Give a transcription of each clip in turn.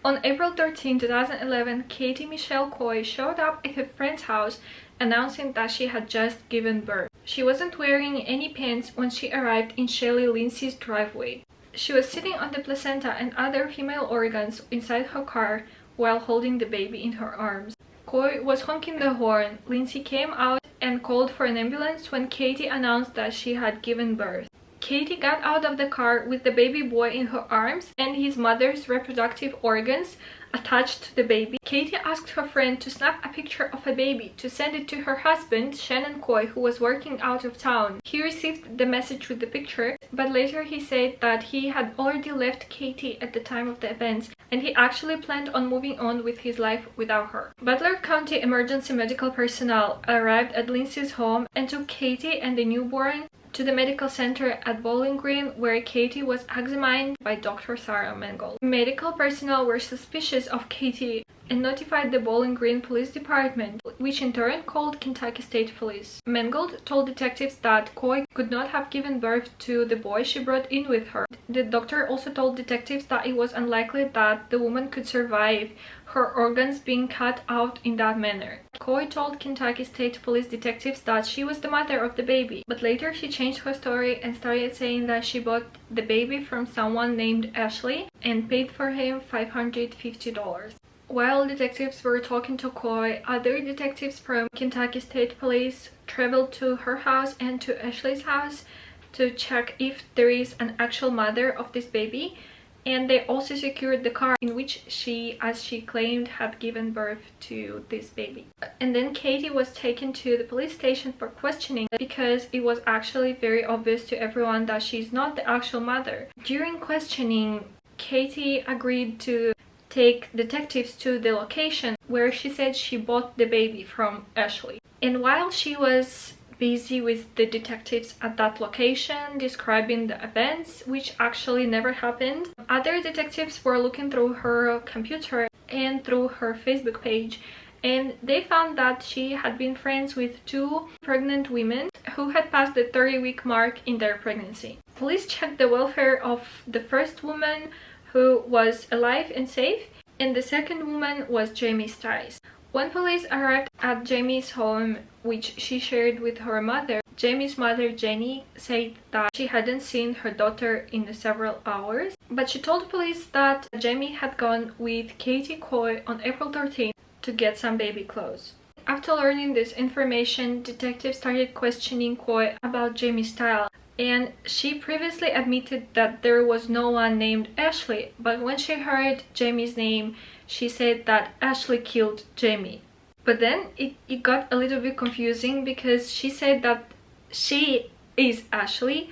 On April 13, 2011, Katie Michelle Coy showed up at her friend's house announcing that she had just given birth. She wasn't wearing any pants when she arrived in Shelly Lindsay's driveway. She was sitting on the placenta and other female organs inside her car while holding the baby in her arms. Coy was honking the horn. Lindsay came out and called for an ambulance when Katie announced that she had given birth. Katie got out of the car with the baby boy in her arms and his mother's reproductive organs attached to the baby. Katie asked her friend to snap a picture of a baby to send it to her husband, Shannon Coy, who was working out of town. He received the message with the picture, but later he said that he had already left Katie at the time of the events and he actually planned on moving on with his life without her. Butler County emergency medical personnel arrived at Lindsay's home and took Katie and the newborn to the medical center at Bowling Green, where Katie was examined by Dr. Sarah Mangold. Medical personnel were suspicious of Katie and notified the Bowling Green Police Department, which in turn called Kentucky State Police. Mangold told detectives that Coy could not have given birth to the boy she brought in with her. The doctor also told detectives that it was unlikely that the woman could survive her organs being cut out in that manner. Coy told Kentucky State Police detectives that she was the mother of the baby, but later she changed her story and started saying that she bought the baby from someone named Ashley and paid for him $550. While detectives were talking to Coy, other detectives from Kentucky State Police traveled to her house and to Ashley's house to check if there is an actual mother of this baby, and they also secured the car in which she, as she claimed, had given birth to this baby. And then Katie was taken to the police station for questioning because it was actually very obvious to everyone that she's not the actual mother. During questioning, Katie agreed to take detectives to the location where she said she bought the baby from Ashley. And while she was busy with the detectives at that location describing the events, which actually never happened, other detectives were looking through her computer and through her Facebook page, and they found that she had been friends with 2 pregnant women who had passed the 30-week mark in their pregnancy. Police checked the welfare of the first woman, who was alive and safe, and the second woman was Jamie Stice. When police arrived at Jamie's home, which she shared with her mother, Jamie's mother, Jenny, said that she hadn't seen her daughter in several hours, but she told police that Jamie had gone with Katie Coy on April 13th to get some baby clothes. After learning this information, detectives started questioning Coy about Jamie's style, and she previously admitted that there was no one named Ashley, but when she heard Jamie's name, she said that Ashley killed Jamie. But then it got a little bit confusing because she said that she is Ashley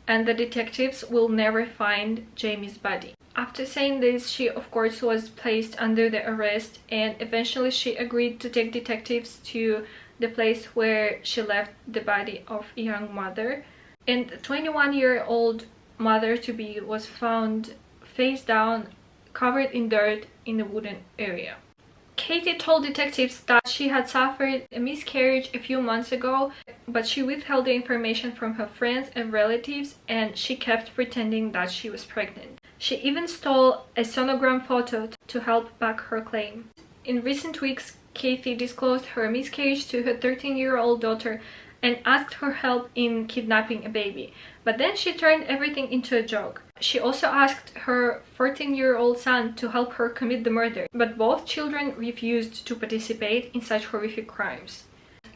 and the detectives will never find Jamie's body. After saying this, she of course was placed under the arrest, and eventually she agreed to take detectives to the place where she left the body of a young mother. And the 21-year-old mother-to-be was found face down, covered in dirt in the wooden area. Katie told detectives that she had suffered a miscarriage a few months ago, but she withheld the information from her friends and relatives, and she kept pretending that she was pregnant. She even stole a sonogram photo to help back her claim. In recent weeks, Katie disclosed her miscarriage to her 13-year-old daughter and asked her help in kidnapping a baby, but then she turned everything into a joke. She also asked her 14-year-old son to help her commit the murder, but both children refused to participate in such horrific crimes.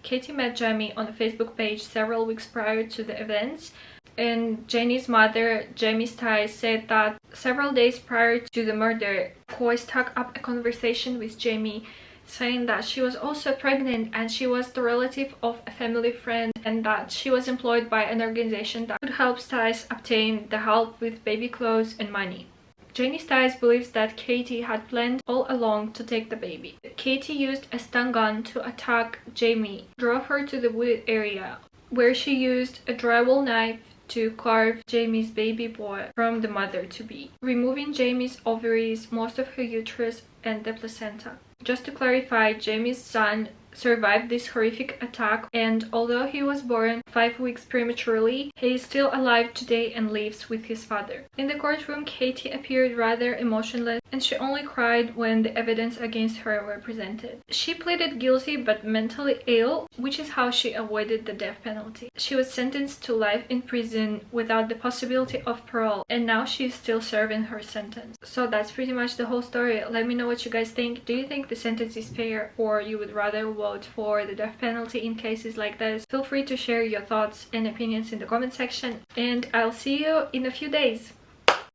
Katie met Jamie on a Facebook page several weeks prior to the events, and Jenny's mother, Jamie Stice, said that several days prior to the murder, Coy struck up a conversation with Jamie, saying that she was also pregnant and she was the relative of a family friend and that she was employed by an organization that could help Stice obtain the help with baby clothes and money. Jenny Stice believes that Katie had planned all along to take the baby. Katie used a stun gun to attack Jamie, drove her to the wooded area, where she used a drywall knife to carve Jamie's baby boy from the mother-to-be, removing Jamie's ovaries, most of her uterus, and the placenta. Just to clarify, Jamie's son survived this horrific attack, and although he was born 5 weeks prematurely, he is still alive today and lives with his father. In the courtroom, Katie appeared rather emotionless and she only cried when the evidence against her were presented. She pleaded guilty but mentally ill, which is how she avoided the death penalty. She was sentenced to life in prison without the possibility of parole, and now she's still serving her sentence. So that's pretty much the whole story. Let me know what you guys think. Do you think the sentence is fair, or you would rather vote for the death penalty in cases like this? Feel free to share your thoughts and opinions in the comment section, and I'll see you in a few days.